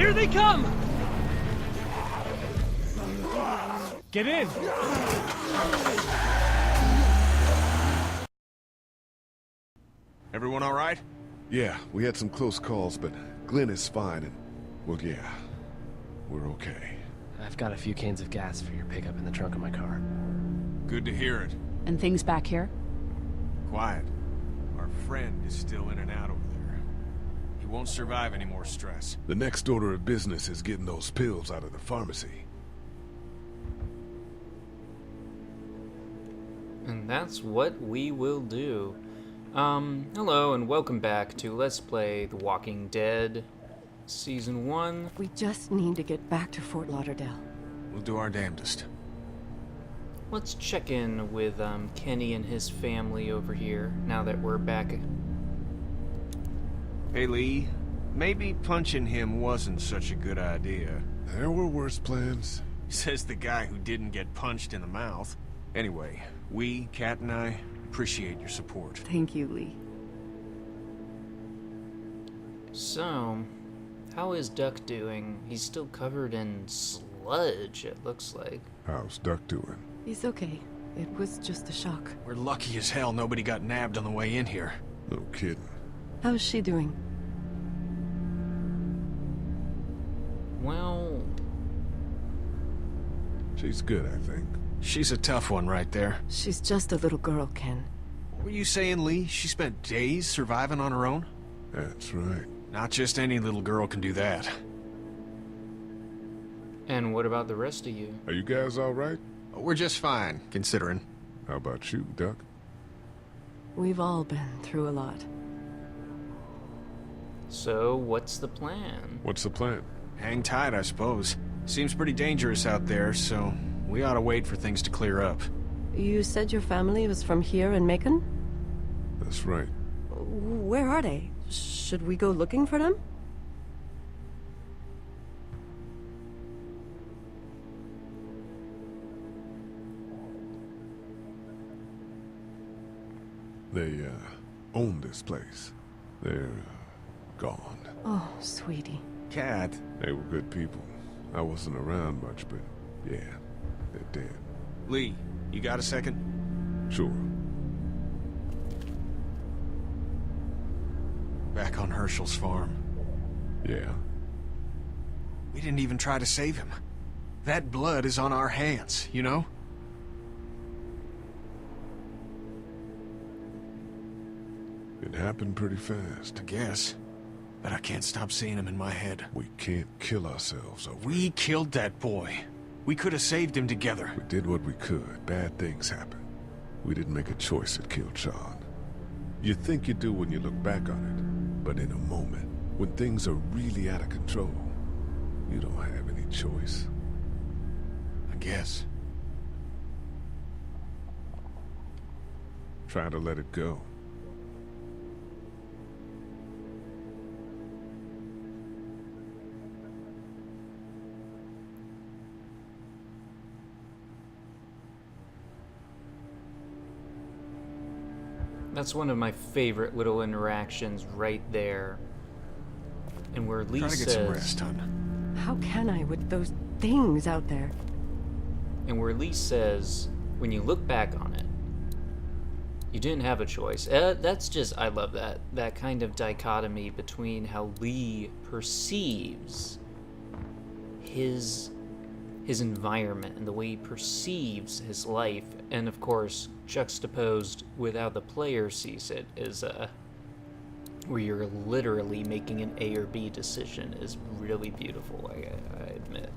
Here they come! Get in! Everyone all right? Yeah, we had some close calls, but Glenn is fine and, well, yeah, we're okay. I've got a few cans of gas for your pickup in the trunk of my car. Good to hear it. And things back here? Quiet. Our friend is still in and out over there. He won't survive any more stress. The next order of business is getting those pills out of the pharmacy. And that's what we will do. Hello and welcome back to Let's Play The Walking Dead, Season 1. We just need to get back to Fort Lauderdale. We'll do our damnedest. Let's check in with Kenny and his family over here, now that we're back. Hey, Lee. Maybe punching him wasn't such a good idea. There were worse plans. Says the guy who didn't get punched in the mouth. Anyway, we, Kat and I, appreciate your support. Thank you, Lee. So, how is Duck doing? He's still covered in sludge, it looks like. How's Duck doing? He's okay. It was just a shock. We're lucky as hell nobody got nabbed on the way in here. No kidding. How's she doing? Well, She's good, I think. She's a tough one right there. She's just a little girl, Ken. What were you saying, Lee? She spent days surviving on her own? That's right. Not just any little girl can do that. and what about the rest of you? Are you guys all right? We're just fine, considering. How about you, Duck? We've all been through a lot. So, what's the plan? What's the plan? Hang tight, I suppose. Seems pretty dangerous out there, so we ought to wait for things to clear up. You said your family was from here in Macon? That's right. Where are they? Should we go looking for them? They, own this place. They're, gone. Oh, sweetie. Cat. They were good people. I wasn't around much, but yeah, they're dead. Lee, you got a second? Sure. Back on Herschel's farm. Yeah. We didn't even try to save him. That blood is on our hands, you know? It happened pretty fast. I guess. But I can't stop seeing him in my head. We can't kill ourselves over We it. killed that boy. We could have saved him together. We did what we could. Bad things happen. We didn't make a choice that killed Sean. You think you do when you look back on it, but in a moment, when things are really out of control, you don't have any choice. I guess. Try to let it go. That's one of my favorite little interactions right there. And where Lee Try to get says... some rest, hon. How can I with those things out there? And where Lee says, when you look back on it, you didn't have a choice. That's just, I love that. That kind of dichotomy between how Lee perceives his environment and the way he perceives his life, and of course juxtaposed with how the player sees it is where you're literally making an A or B decision is really beautiful, I admit.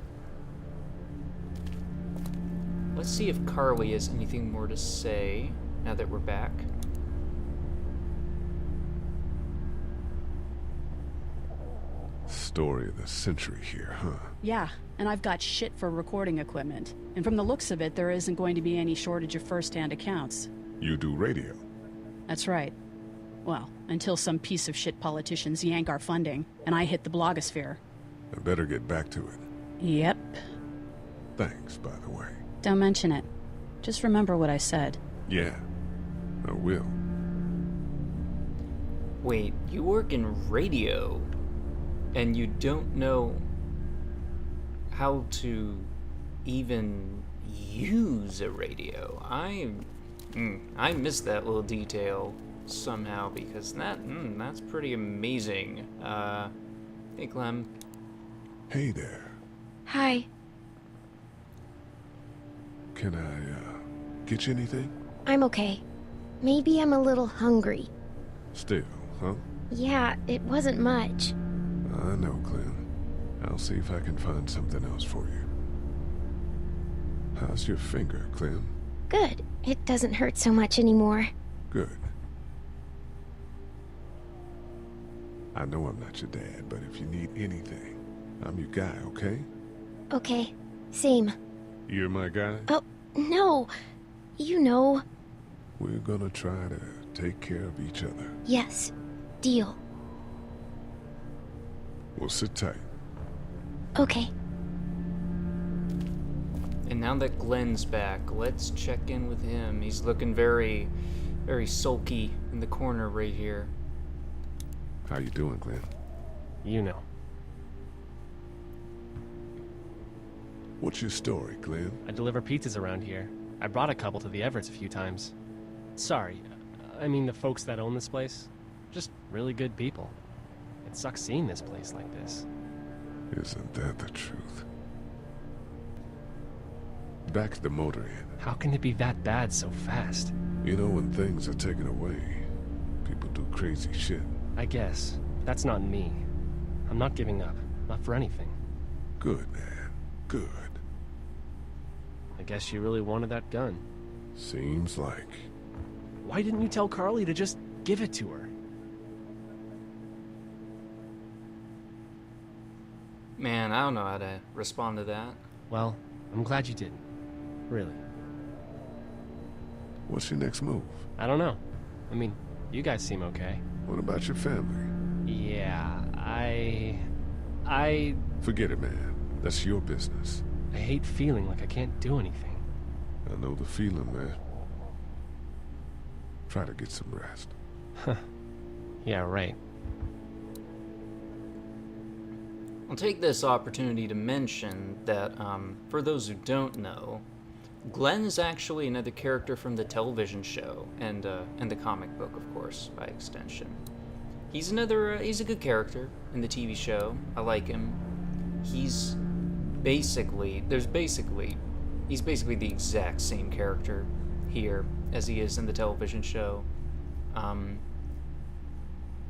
Let's see if Carly has anything more to say now that we're back. Story of the century here, huh? Yeah, and I've got shit for recording equipment. And from the looks of it, there isn't going to be any shortage of first-hand accounts. You do radio. That's right. Well, until some piece of shit politicians yank our funding, and I hit the blogosphere. I better get back to it. Yep. Thanks, by the way. Don't mention it. Just remember what I said. Yeah, I will. Wait, you work in radio, and you don't know how to even use a radio. I missed that little detail somehow, because that's pretty amazing. Hey, Clem. Hey there. Hi. Can I, get you anything? I'm okay. Maybe I'm a little hungry. Still, huh? Yeah, it wasn't much. I know, Clem. I'll see if I can find something else for you. How's your finger, Clem? Good. It doesn't hurt so much anymore. Good. I know I'm not your dad, but if you need anything, I'm your guy, okay? Okay. Same. You're my guy? Oh, no. You know. We're gonna try to take care of each other. Yes. Deal. We'll sit tight. Okay. And now that Glenn's back, let's check in with him. He's looking very, very sulky in the corner right here. How you doing, Glenn? You know. What's your story, Glenn? I deliver pizzas around here. I brought a couple to the Everetts a few times. Sorry, I mean the folks that own this place. Just really good people. It sucks seeing this place like this. Isn't that the truth? Back at the motor inn. How can it be that bad so fast? You know, when things are taken away, people do crazy shit. I guess. That's not me. I'm not giving up. Not for anything. Good, man. Good. I guess you really wanted that gun. Seems like. Why didn't you tell Carly to just give it to her? Man, I don't know how to respond to that. Well, I'm glad you didn't. Really. What's your next move? I don't know. I mean, you guys seem okay. What about your family? Yeah, I Forget it, man. That's your business. hate feeling like I can't do anything. I know the feeling, man. Try to get some rest. Yeah, right. I'll take this opportunity to mention that, for those who don't know, Glenn is actually another character from the television show, and the comic book, of course, by extension. He's a good character in the TV show. I like him. He's basically the exact same character here as he is in the television show.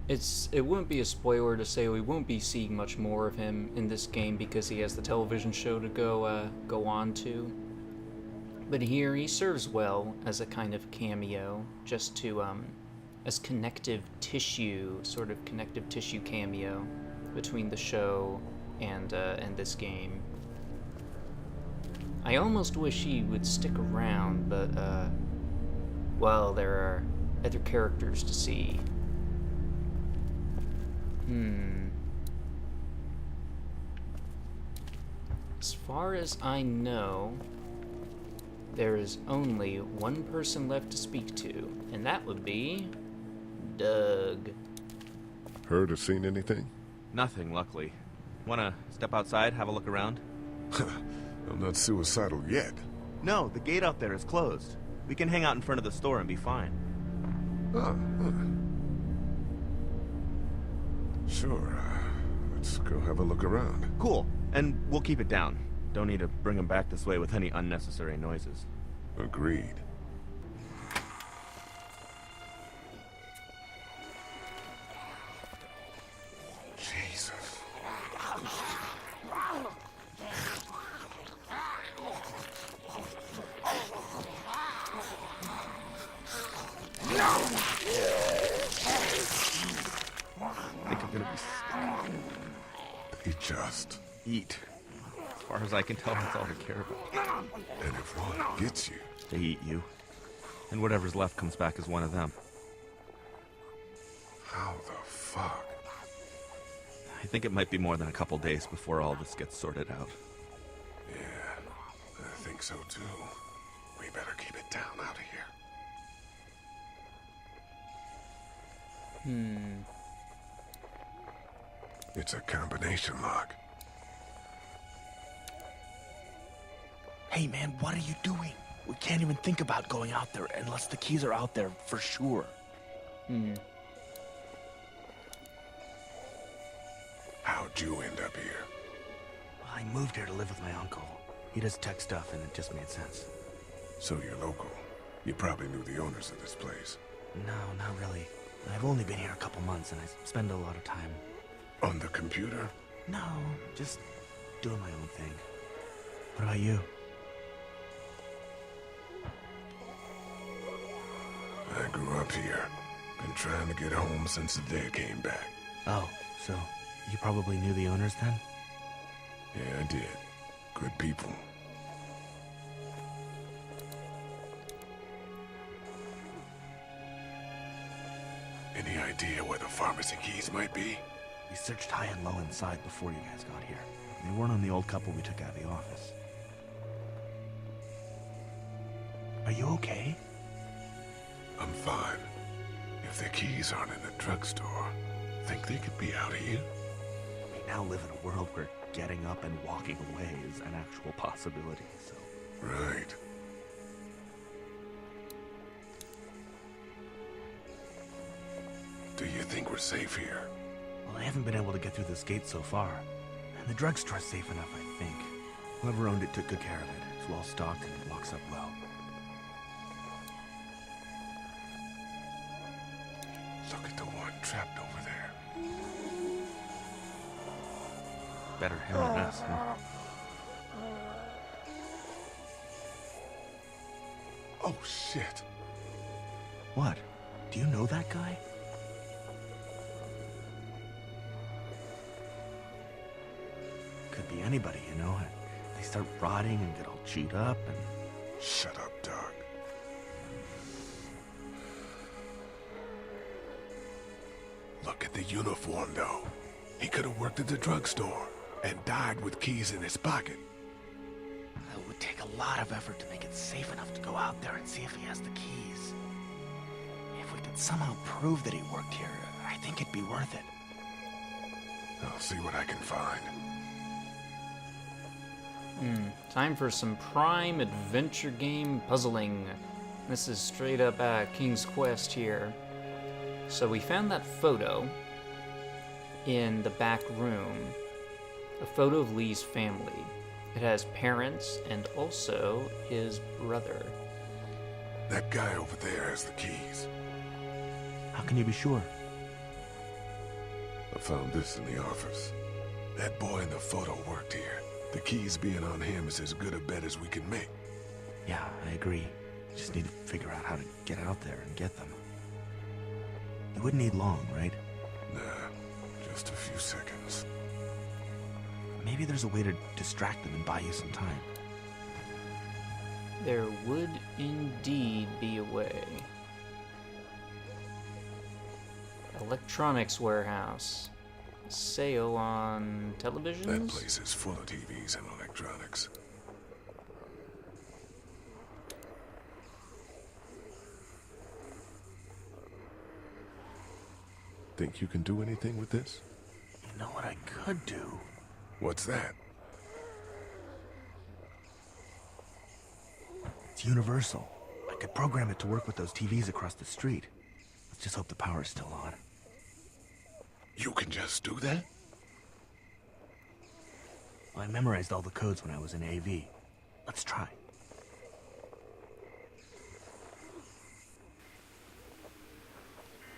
It wouldn't be a spoiler to say we won't be seeing much more of him in this game because he has the television show to go on to. But here he serves well as a kind of cameo, just to as connective tissue cameo between the show and this game. I almost wish he would stick around, but well, there are other characters to see. As far as I know, there is only one person left to speak to, and that would be Doug. Heard or seen anything? Nothing, luckily. Wanna step outside, have a look around? I'm not suicidal yet. No, the gate out there is closed. We can hang out in front of the store and be fine. Sure. Let's go have a look around. Cool, and we'll keep it down. Don't need to bring him back this way with any unnecessary noises. Agreed. Jesus. Think I'm gonna be... They just eat. As far as I can tell, that's all they care about. And if one gets you, They eat you. And whatever's left comes back as one of them. how the fuck? I think it might be more than a couple days before all this gets sorted out. Yeah, I think so too. We better keep it down out of here. It's a combination lock. Hey man, what are you doing? We can't even think about going out there unless the keys are out there for sure. How'd you end up here? I moved here to live with my uncle. He does tech stuff and it just made sense. So you're local. You probably knew the owners of this place. No, not really. I've only been here a couple months and I spend a lot of time. On the computer? No, just doing my own thing. What about you? I grew up here. Been trying to get home since the day I came back. Oh, so you probably knew the owners then? Yeah, I did. Good people. Any idea where the pharmacy keys might be? We searched high and low inside before you guys got here. They weren't on the old couple we took out of the office. Are you okay? I'm fine. If the keys aren't in the drugstore, think they could be out here? We now live in a world where getting up and walking away is an actual possibility, so... Right. Do you think we're safe here? Well, I haven't been able to get through this gate so far. And the drugstore's safe enough, I think. Whoever owned it took good care of it. It's well stocked and it locks up well. Look at the one trapped over there. Better him than us, huh? Oh, shit. What? Do you know that guy? Could be anybody, you know? They start rotting and get all chewed up and... Shut up, Doug. Look at the uniform, though. He could have worked at the drugstore and died with keys in his pocket. It would take a lot of effort to make it safe enough to go out there and see if he has the keys. If we could somehow prove that he worked here, I think it'd be worth it. I'll see what I can find. Time for some prime adventure game puzzling. This is straight up King's Quest here. So we found that photo in the back room. A photo of Lee's family. It has parents and also his brother. That guy over there has the keys. How can you be sure? I found this in the office. That boy in the photo worked here. The keys being on him is as good a bet as we can make. Yeah, I agree. Just need to figure out how to get out there and get them. You wouldn't need long, right? Nah, just a few seconds. Maybe there's a way to distract them and buy you some time. There would indeed be a way. Electronics warehouse. Sale on televisions? That place is full of TVs and electronics. Think you can do anything with this? You know what I could do? What's that? It's universal. I could program it to work with those TVs across the street. Let's just hope the power's still on. You can just do that? Well, I memorized all the codes when I was in AV. Let's try.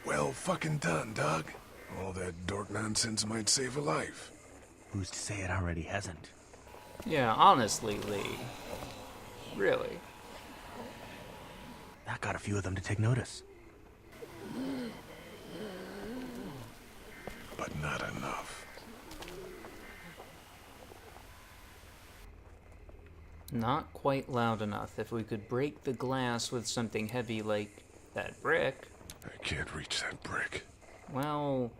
Well fucking done, Doug. All that dork nonsense might save a life. Who's to say it already hasn't? Yeah, honestly, Lee. Really? That got a few of them to take notice. But not enough. Not quite loud enough. If we could break the glass with something heavy like that brick... I can't reach that brick. Well,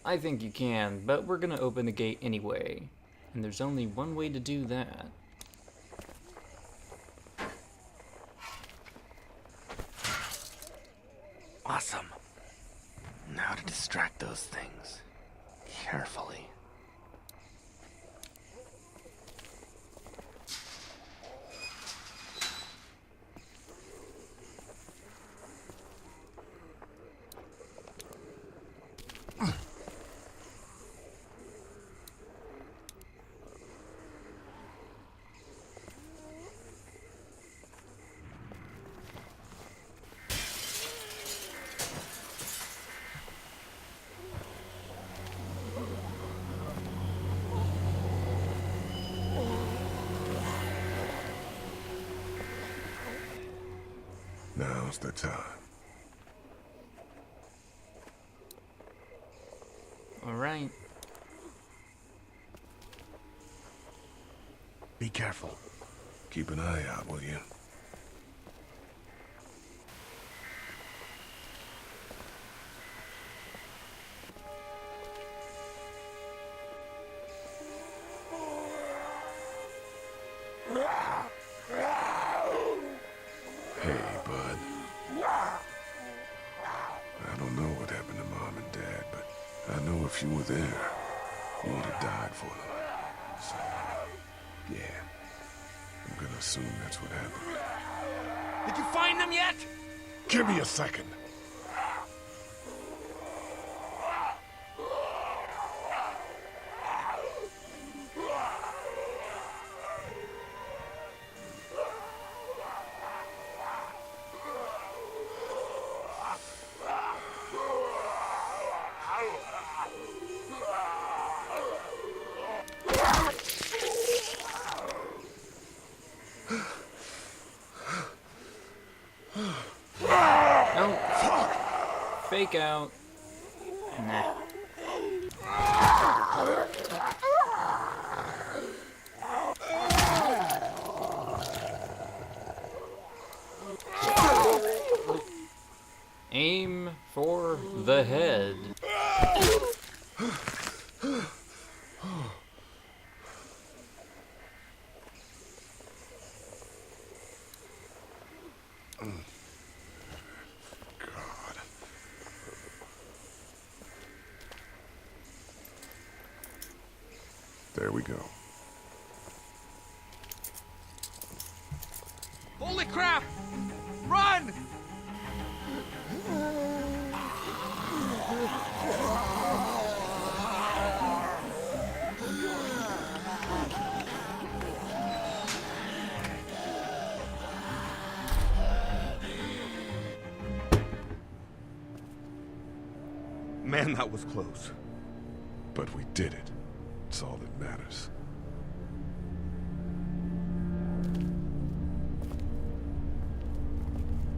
I think you can, but we're gonna open the gate anyway. And there's only one way to do that. Awesome. Now to distract those things. Carefully. Now's the time. All right. Be careful. Keep an eye out, will you? Hey, bud. I don't know what happened to Mom and Dad, but I know if you were there, you would have died for them. So, yeah. I'm gonna assume that's what happened. Did you find them yet? Give me a second. Fake out. Nah. Aim for the head. There we go. Holy crap! Run! Man, that was close. But we did it. It's all that matters.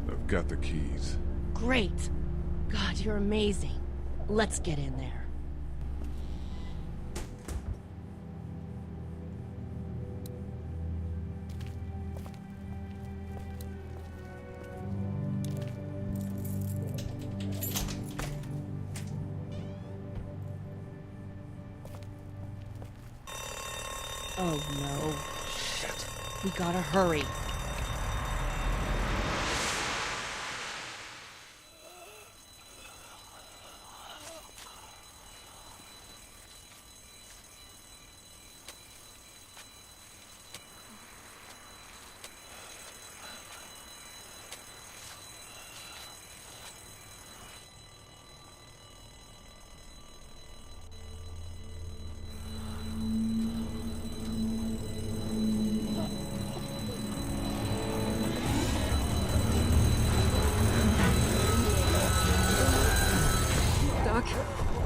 I've got the keys. Great. God, you're amazing. Let's get in there. Oh no. Shit. We gotta hurry.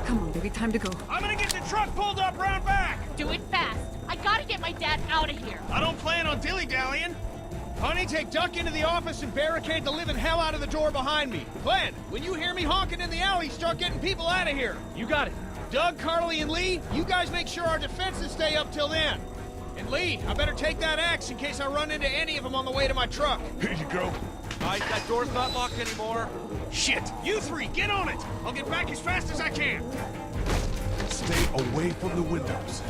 Come on, baby, time to go. I'm gonna get the truck pulled up round back! Do it fast. I gotta get my dad out of here. I don't plan on dilly-dallying. Honey, take Duck into the office and barricade the living hell out of the door behind me. Glenn, when you hear me honking in the alley, start getting people out of here. You got it. Doug, Carly, and Lee, you guys make sure our defenses stay up till then. And Lee, I better take that axe in case I run into any of them on the way to my truck. Here you go. Guys, that door's not locked anymore. Shit! You three, get on it! I'll get back as fast as I can. Stay away from the windows.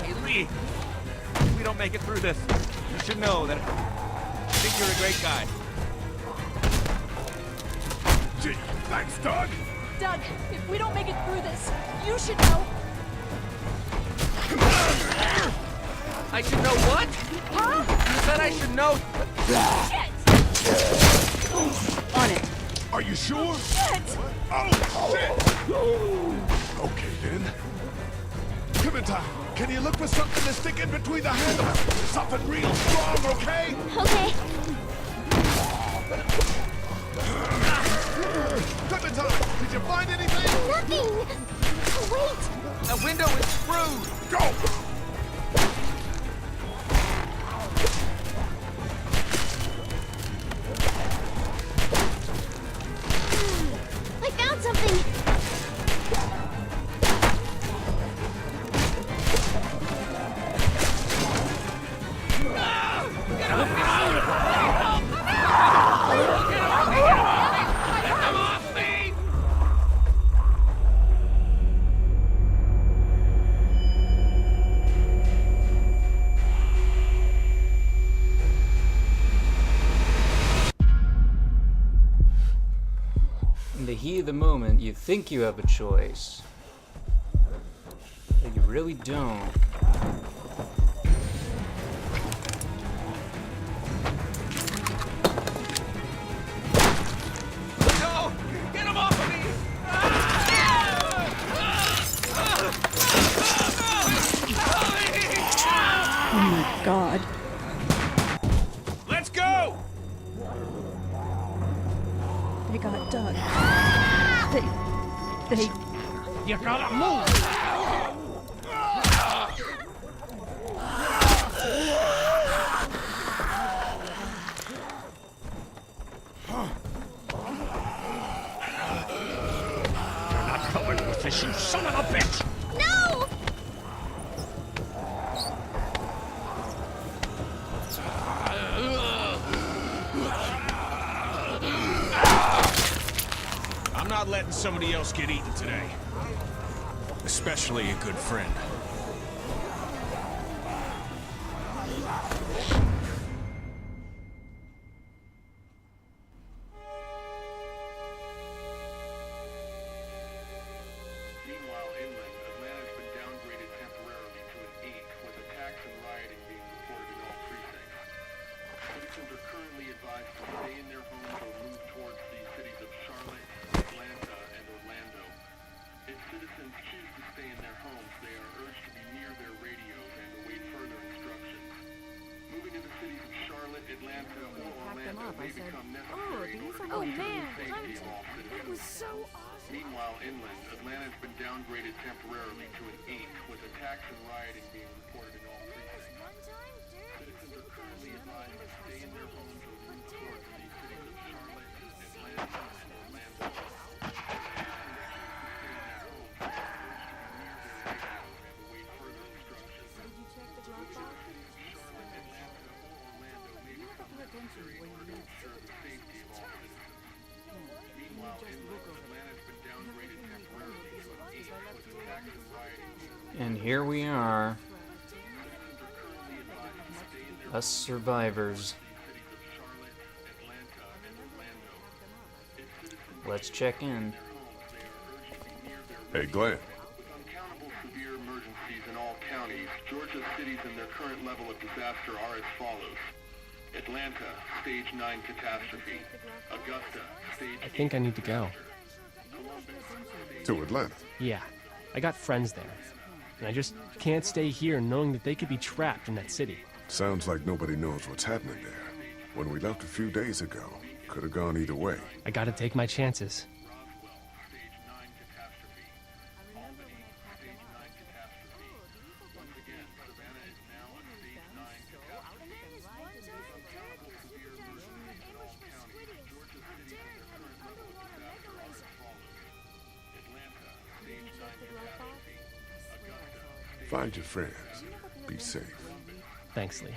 Hey, Lee! If we don't make it through this, you should know that I think you're a great guy. Gee, thanks, Doug. Doug, if we don't make it through this, you should know. I should know what? Huh? You said I should know. Shit! On it. Are you sure? Shit! Oh, shit! Okay, then. Clementine, can you look for something to stick in between the handles? Something real strong, okay? Okay. Clementine, did you find anything? Nothing. Wait. The window is screwed. Go! heat of the moment, you think you have a choice, but you really don't. No! Get him off of me! Oh my god. Let's go! They got Doug. They... You gotta move! You're not going with this, you son of a bitch! No! I'm not letting somebody else get eaten today. Especially a good friend. Meanwhile, inland, Atlanta's been downgraded temporarily to an 8, with attacks and rioting being reported in all precincts. Citizens are currently advised to stay in their homes or move towards the cities of Charlotte, Atlanta, and Orlando. If citizens choose to stay in their homes, they are urged to be near their radios and await further instructions. Moving to the cities of Charlotte, Atlanta, or Orlando may become necessary in order to ensure the safety of all citizens. That was so awesome. Meanwhile, inland, Atlanta's been downgraded temporarily to an 8, with attacks and rioting being reported in all precincts. Citizens are currently advised to stay in their homes or move towards the cities of Charlotte, Atlanta, and Orlando. And here we are, us survivors. Let's check in. Hey, Glenn. With uncountable severe emergencies in all counties, Georgia's cities and their current level of disaster are as follows. Atlanta, Stage 9 catastrophe. Augusta, Stage 8 I think I need to go. To Atlanta? Yeah, I got friends there. And I just can't stay here knowing that they could be trapped in that city. Sounds like nobody knows what's happening there. When we left a few days ago, could have gone either way. I gotta take my chances. Find your friends. Be safe. Thanks, Lee.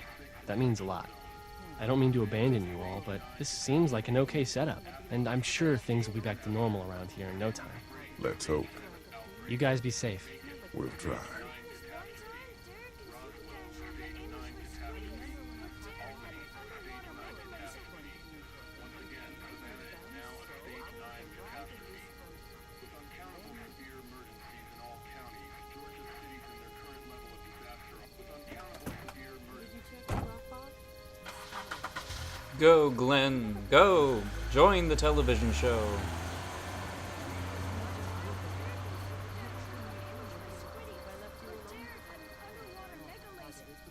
That means a lot. I don't mean to abandon you all, but this seems like an okay setup, and I'm sure things will be back to normal around here in no time. Let's hope. You guys be safe. We'll try. Go, Glenn, go! Join the television show.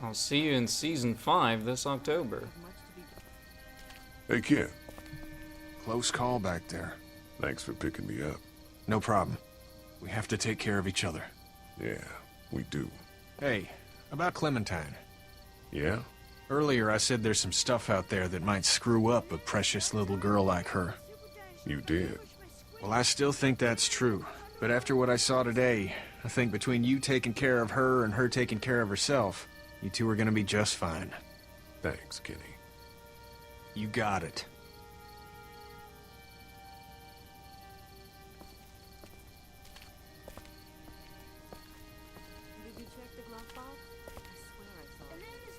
I'll see you in Season 5 this October. Hey, kid. Close call back there. Thanks for picking me up. No problem. We have to take care of each other. Yeah, we do. Hey, about Clementine. Yeah? Earlier I said there's some stuff out there that might screw up a precious little girl like her. You did. Well, I still think that's true. But after what I saw today, I think between you taking care of her and her taking care of herself, you two are gonna be just fine. Thanks, Kenny. You got it. Did you check the glove box? I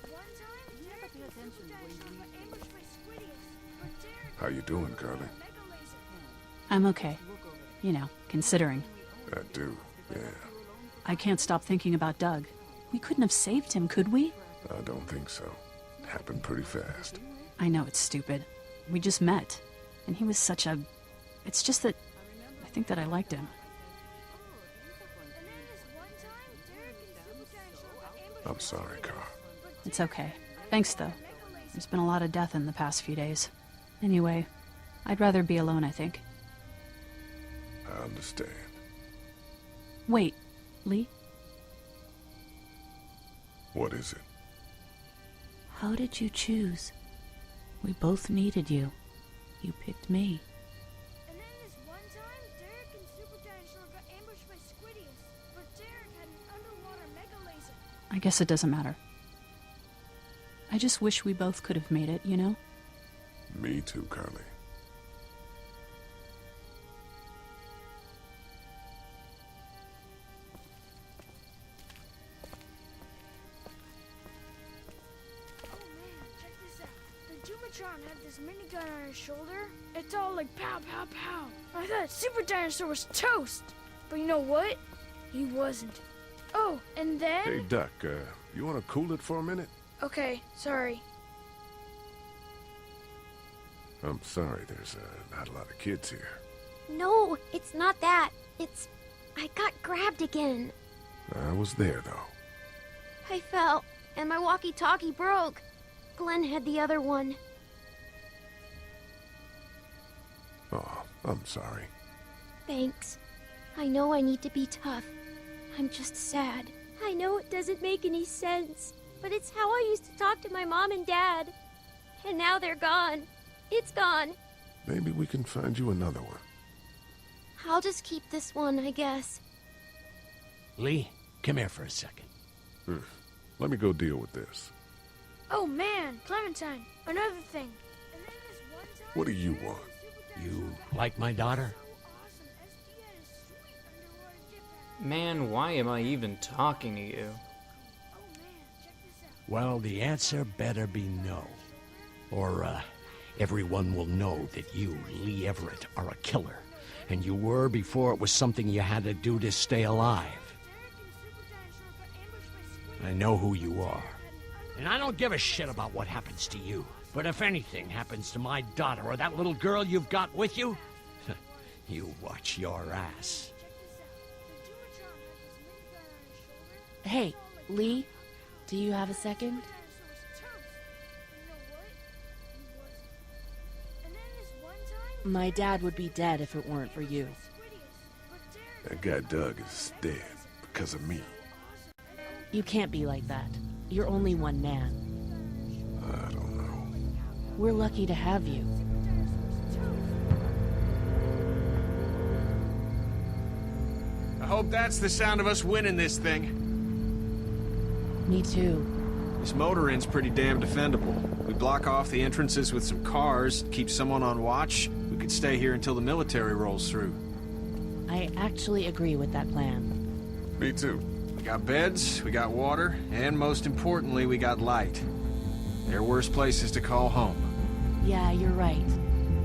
swear I saw it. You never pay attention when you read things. How you doing, Carly? I'm okay. You know, considering. I do, yeah. I can't stop thinking about Doug. We couldn't have saved him, could we? I don't think so. It happened pretty fast. I know it's stupid. We just met. And he was such a... It's just that... I think that I liked him. I'm sorry, Carl. It's okay. Thanks, though. There's been a lot of death in the past few days. Anyway, I'd rather be alone, I think. I understand. Wait, Lee? What is it? How did you choose? We both needed you. You picked me. And then this one time, Derek and Supergiant Shore got ambushed by Squidius, but Derek had an underwater mega laser. I guess it doesn't matter. I just wish we both could have made it, you know? Me too, Carly. Had this minigun on his shoulder. It's all like pow, pow, pow. I thought Super Dinosaur was toast. But you know what? He wasn't. Oh, and then... Hey, Duck, you want to cool it for a minute? Okay, sorry. I'm sorry, there's not a lot of kids here. No, it's not that. It's... I got grabbed again. I was there, though. I fell, and my walkie-talkie broke. Glenn had the other one. Oh, I'm sorry. Thanks. I know I need to be tough. I'm just sad. I know it doesn't make any sense, but it's how I used to talk to my mom and dad. And now they're gone. It's gone. Maybe we can find you another one. I'll just keep this one, I guess. Lee, come here for a second. Let me go deal with this. Oh man, Clementine, another thing. What do you want? You like my daughter? Man, why am I even talking to you? Well, the answer better be no. Or, everyone will know that you, Lee Everett, are a killer. And you were before it was something you had to do to stay alive. I know who you are. And I don't give a shit about what happens to you. But if anything happens to my daughter or that little girl you've got with you, you watch your ass. Hey, Lee, do you have a second? My dad would be dead if it weren't for you. That guy Doug is dead because of me. You can't be like that. You're only one man. I don't know. We're lucky to have you. I hope that's the sound of us winning this thing. Me too. This motor inn's pretty damn defendable. We block off the entrances with some cars, keep someone on watch. We could stay here until the military rolls through. I actually agree with that plan. Me too. We got beds, we got water, and most importantly, we got light. There are worse places to call home. Yeah, you're right.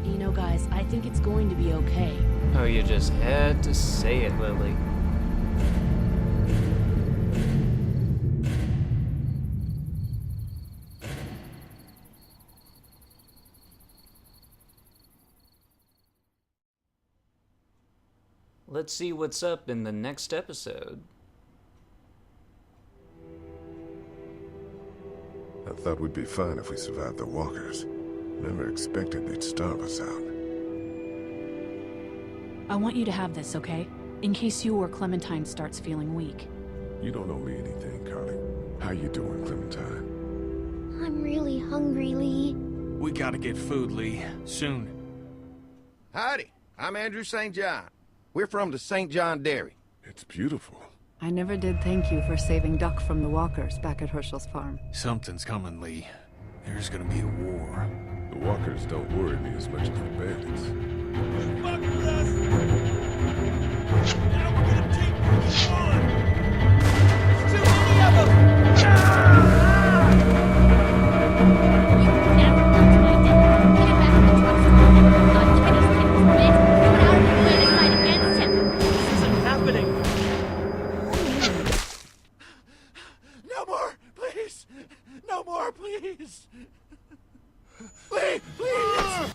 You know, guys, I think it's going to be okay. Oh, you just had to say it, Lily. Let's see what's up in the next episode. I thought we'd be fine if we survived the walkers. Never expected they'd starve us out. I want you to have this, okay? In case you or Clementine starts feeling weak. You don't owe me anything, Carly. How you doing, Clementine? I'm really hungry, Lee. We gotta get food, Lee. Soon. Howdy, I'm Andrew St. John. We're from the St. John Dairy. It's beautiful. I never did thank you for saving Duck from the walkers back at Herschel's farm. Something's coming, Lee. There's gonna be a war. The walkers don't worry me as much as the bandits. Fuck with us! Now we're gonna take this on! There's too many of them! You never want my death. Get it back in the truck. Please! Please! Please!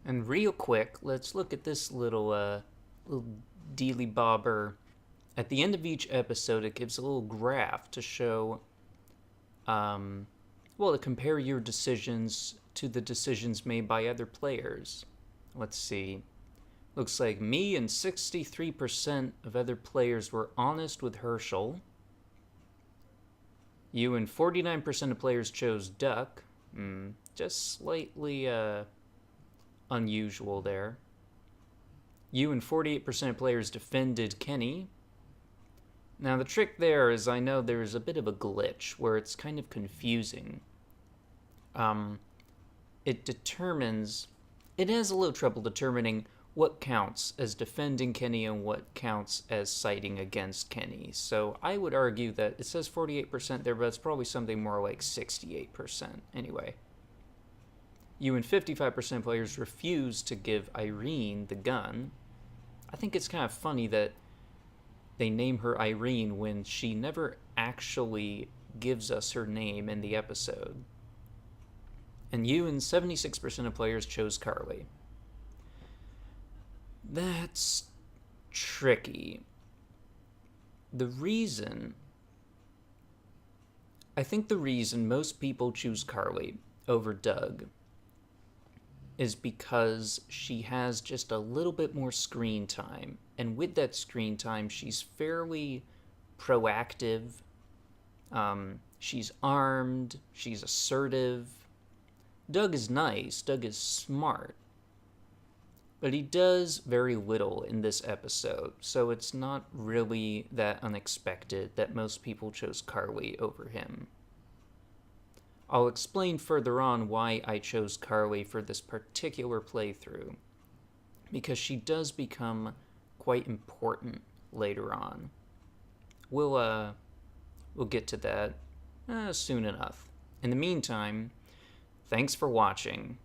And real quick, let's look at this little dealy bobber. At the end of each episode, it gives a little graph to show, well, to compare your decisions to the decisions made by other players. Let's see. Looks like me and 63% of other players were honest with Herschel. You and 49% of players chose Duck. Just slightly unusual there. You and 48% of players defended Kenny. Now the trick there is, I know there's a bit of a glitch where it's kind of confusing. It has a little trouble determining what counts as defending Kenny and what counts as siding against Kenny. So I would argue that it says 48% there, but it's probably something more like 68%. Anyway. You and 55% of players refused to give Irene the gun. I think it's kind of funny that they name her Irene when she never actually gives us her name in the episode. And you and 76% of players chose Carly. That's tricky. I think the reason most people choose Carly over Doug is because she has just a little bit more screen time. And with that screen time, she's fairly proactive. She's armed. She's assertive. Doug is nice. Doug is smart. But he does very little in this episode, so it's not really that unexpected that most people chose Carly over him. I'll explain further on why I chose Carly for this particular playthrough, because she does become quite important later on. We'll get to that soon enough. In the meantime, thanks for watching.